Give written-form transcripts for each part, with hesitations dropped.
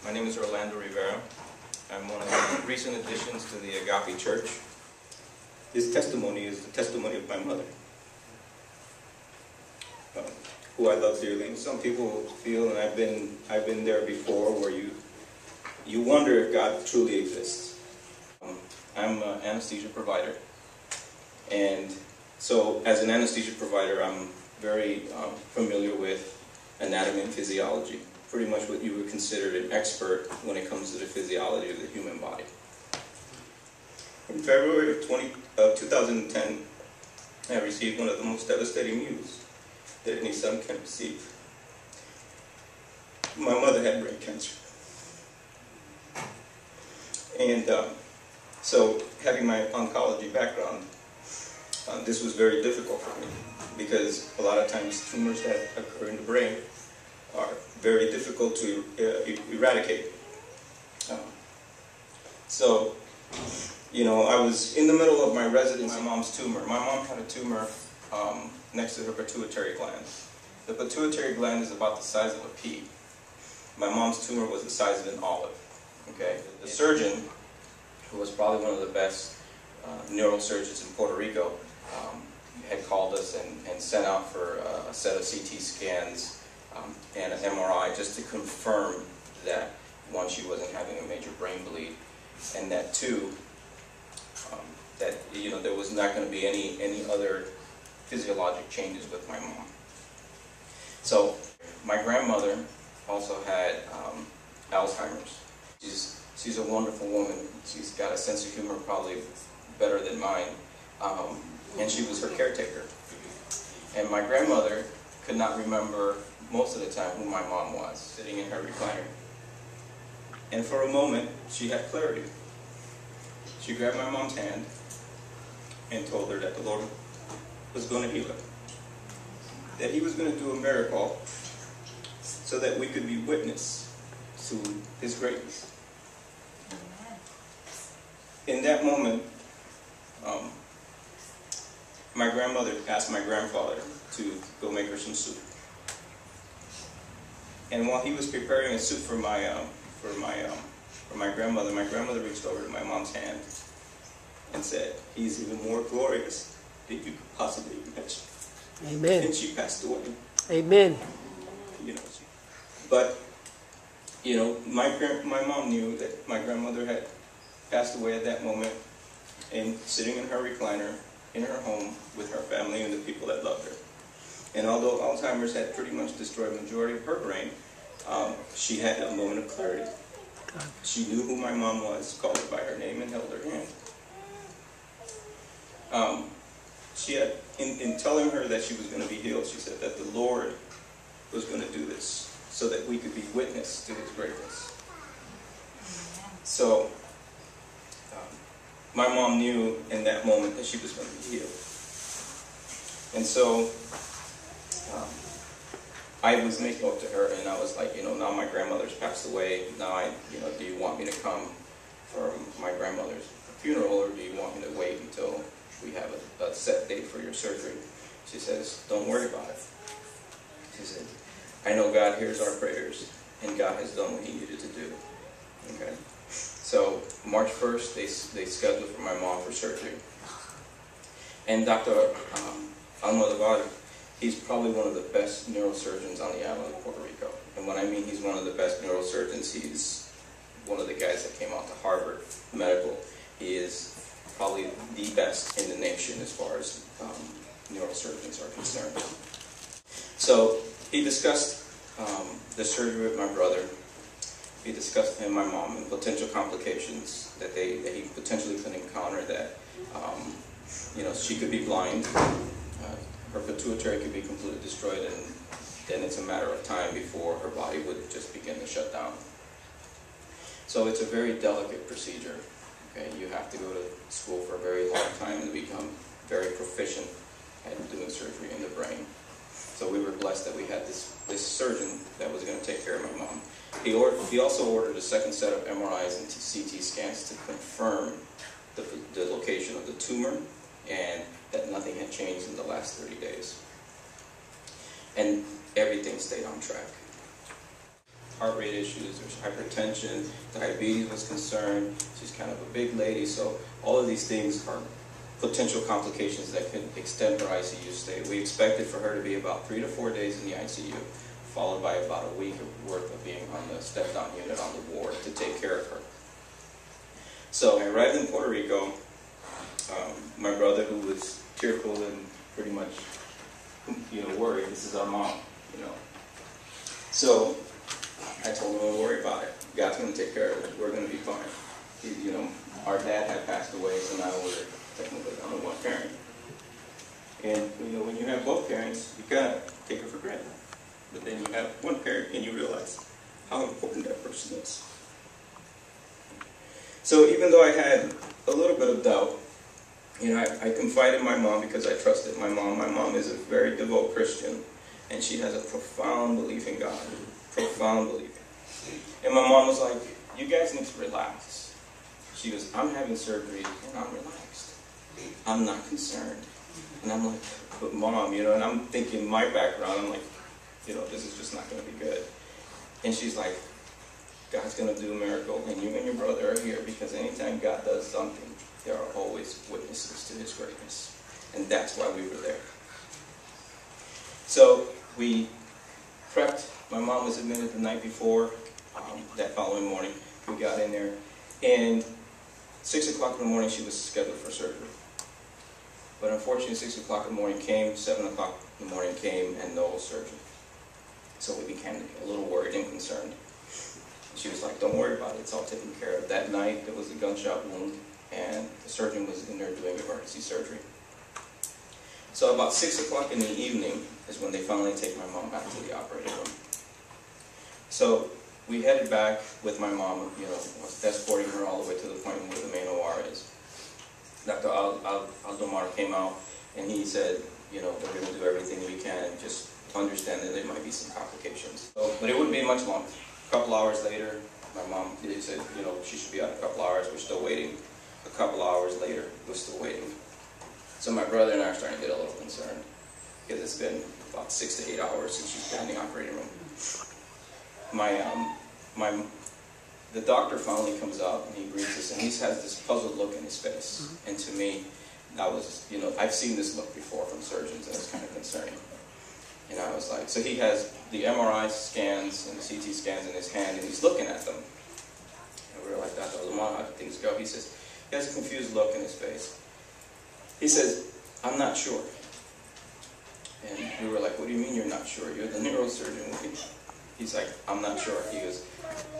My name is Orlando Rivera. I'm one of the recent additions to the Agape Church. This testimony is the testimony of my mother, who I love dearly. Some people feel, and I've been there before, where you wonder if God truly exists. I'm an anesthesia provider, and so as an anesthesia provider, I'm very familiar with anatomy and physiology. Pretty much what you would consider an expert when it comes to the physiology of the human body. In February of 2010, I received one of the most devastating news that any son can receive. My mother had brain cancer. And so, having my oncology background, this was very difficult for me, because a lot of times tumors that occur in the brain are very difficult to eradicate. So, I was in the middle of my residence, my mom's tumor. My mom had a tumor next to her pituitary gland. The pituitary gland is about the size of a pea. My mom's tumor was the size of an olive. Okay, the surgeon, who was probably one of the best neurosurgeons in Puerto Rico, had called us and sent out for a set of CT scans and an MRI just to confirm that, one, she wasn't having a major brain bleed, and that, two, that there was not going to be any other physiologic changes with my mom. So my grandmother also had Alzheimer's. She's a wonderful woman. She's got a sense of humor probably better than mine, and she was her caretaker. And my grandmother could not remember most of the time who my mom was, sitting in her recliner. And for a moment, she had clarity. She grabbed my mom's hand and told her that the Lord was going to heal her, that He was going to do a miracle so that we could be witness to His greatness. In that moment, my grandmother asked my grandfather to go make her some soup. And while he was preparing a soup for my grandmother reached over to my mom's hand and said, "He's even more glorious than you could possibly imagine." Amen. And she passed away. Amen. But my mom knew that my grandmother had passed away at that moment, and sitting in her recliner in her home with her family and the people that loved her. And although Alzheimer's had pretty much destroyed the majority of her brain, she had a moment of clarity. She knew who my mom was, called her by her name, and held her hand. She had, in telling her that she was going to be healed, she said that the Lord was going to do this so that we could be witness to His greatness. So, my mom knew in that moment that she was going to be healed. And so, I was making up to her, and I was like, now my grandmother's passed away. Now do you want me to come for my grandmother's funeral, or do you want me to wait until we have a set date for your surgery? She says, "Don't worry about it." She said, "I know God hears our prayers, and God has done what He needed to do." Okay. So March 1st, they scheduled for my mom for surgery. And Dr. Almodovar, he's probably one of the best neurosurgeons on the island of Puerto Rico. And when I mean he's one of the best neurosurgeons, he's one of the guys that came out to Harvard Medical. He is probably the best in the nation as far as neurosurgeons are concerned. So he discussed the surgery with my brother. He discussed with my mom and potential complications that he potentially could encounter, that she could be blind, her pituitary could be completely destroyed, and then it's a matter of time before her body would just begin to shut down. So it's a very delicate procedure. Okay, you have to go to school for a very long time and become very proficient at doing surgery in the brain. So we were blessed that we had this surgeon that was going to take care of my mom. He also ordered a second set of MRIs and CT scans to confirm the location of the tumor, and that nothing had changed in the last 30 days. And everything stayed on track. heart rate issues, there's hypertension, diabetes was concerned. She's kind of a big lady, so all of these things are potential complications that could extend her ICU stay. We expected for her to be about 3 to 4 days in the ICU, followed by about a week worth of being on the step-down unit on the ward to take care of her. So I arrived in Puerto Rico. My brother, who was tearful and pretty much, worried, this is our mom, So I told him, don't worry about it. God's going to take care of it. We're going to be fine. Our dad had passed away, so now we're technically only one parent. And, when you have both parents, you kind of take it for granted. But then you have one parent and you realize how important that person is. So even though I had a little bit of doubt, I confided in my mom because I trusted my mom. My mom is a very devout Christian, and she has a profound belief in God. Profound belief. And my mom was like, you guys need to relax. She goes, I'm having surgery and I'm relaxed. I'm not concerned. And I'm like, but Mom, and I'm thinking my background, I'm like, this is just not going to be good. And she's like, God's going to do a miracle, and you and your brother are here because anytime God does something, there are always witnesses to His greatness. And that's why we were there. So we prepped. My mom was admitted the night before. That following morning, we got in there. And 6 o'clock in the morning, she was scheduled for surgery. But unfortunately, 6 o'clock in the morning came, 7 o'clock in the morning came, and no surgery. So we became a little worried and concerned. She was like, don't worry about it, it's all taken care of. That night, there was a gunshot wound, and the surgeon was in there doing emergency surgery. So about 6 o'clock in the evening is when they finally take my mom back to the operating room. So we headed back with my mom, was escorting her all the way to the point where the main OR is. Dr. Aldomar came out, and he said, we're going to do everything we can, just understand that there might be some complications. But it wouldn't be much longer. A couple hours later, my mom said, she should be out in a couple hours. We're still waiting. A couple hours later, we're still waiting. So my brother and I are starting to get a little concerned because it's been about 6 to 8 hours since she's been in the operating room. The doctor finally comes out and he greets us, and he has this puzzled look in his face. And to me, that was, I've seen this look before from surgeons, and it's kind of concerning. And I was like, so he has the MRI scans and the CT scans in his hand, and he's looking at them. And we were like, Dr. Lamar, how do things go? He says, he has a confused look in his face. He says, I'm not sure. And we were like, what do you mean you're not sure? You're the neurosurgeon. He's like, I'm not sure. He goes,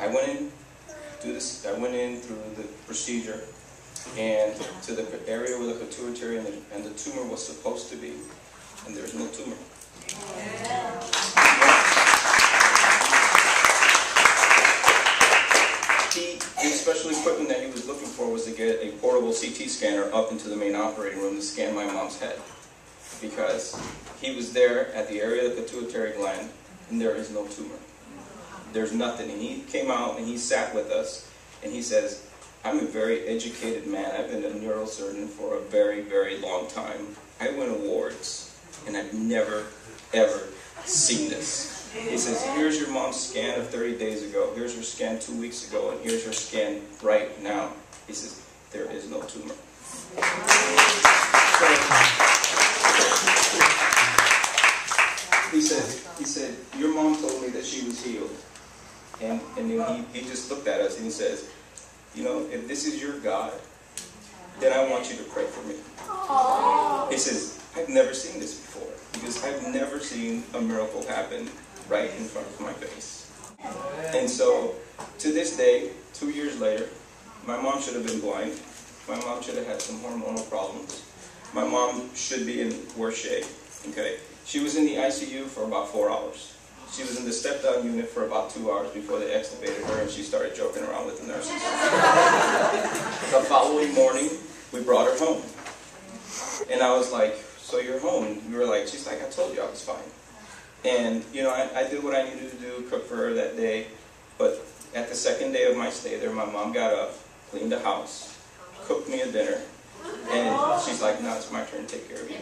I went in through the procedure and to the area where the pituitary and the tumor was supposed to be, and there's no tumor. The special equipment that he was looking for was to get a portable CT scanner up into the main operating room to scan my mom's head, because he was there at the area of the pituitary gland and there is no tumor. There's nothing. And he came out and he sat with us and he says, I'm a very educated man. I've been a neurosurgeon for a very, very long time. I win awards and I've never, ever seen this. He says, here's your mom's scan of 30 days ago. Here's her scan 2 weeks ago. And here's her scan right now. He says, there is no tumor. He said, your mom told me that she was healed. And then he just looked at us and he says, if this is your God, then I want you to pray for me. He says, I've never seen this before. Because I've never seen a miracle happen right in front of my face. And so, to this day, 2 years later, my mom should have been blind. My mom should have had some hormonal problems. My mom should be in worse shape. Okay? She was in the ICU for about 4 hours. She was in the step-down unit for about 2 hours before they extubated her, and she started joking around with the nurses. The following morning, we brought her home. And I was like, so you're home? We were like, she's like, I told you I was fine. And, I did what I needed to do, cook for her that day. But at the second day of my stay there, my mom got up, cleaned the house, cooked me a dinner, and she's like, now it's my turn to take care of you.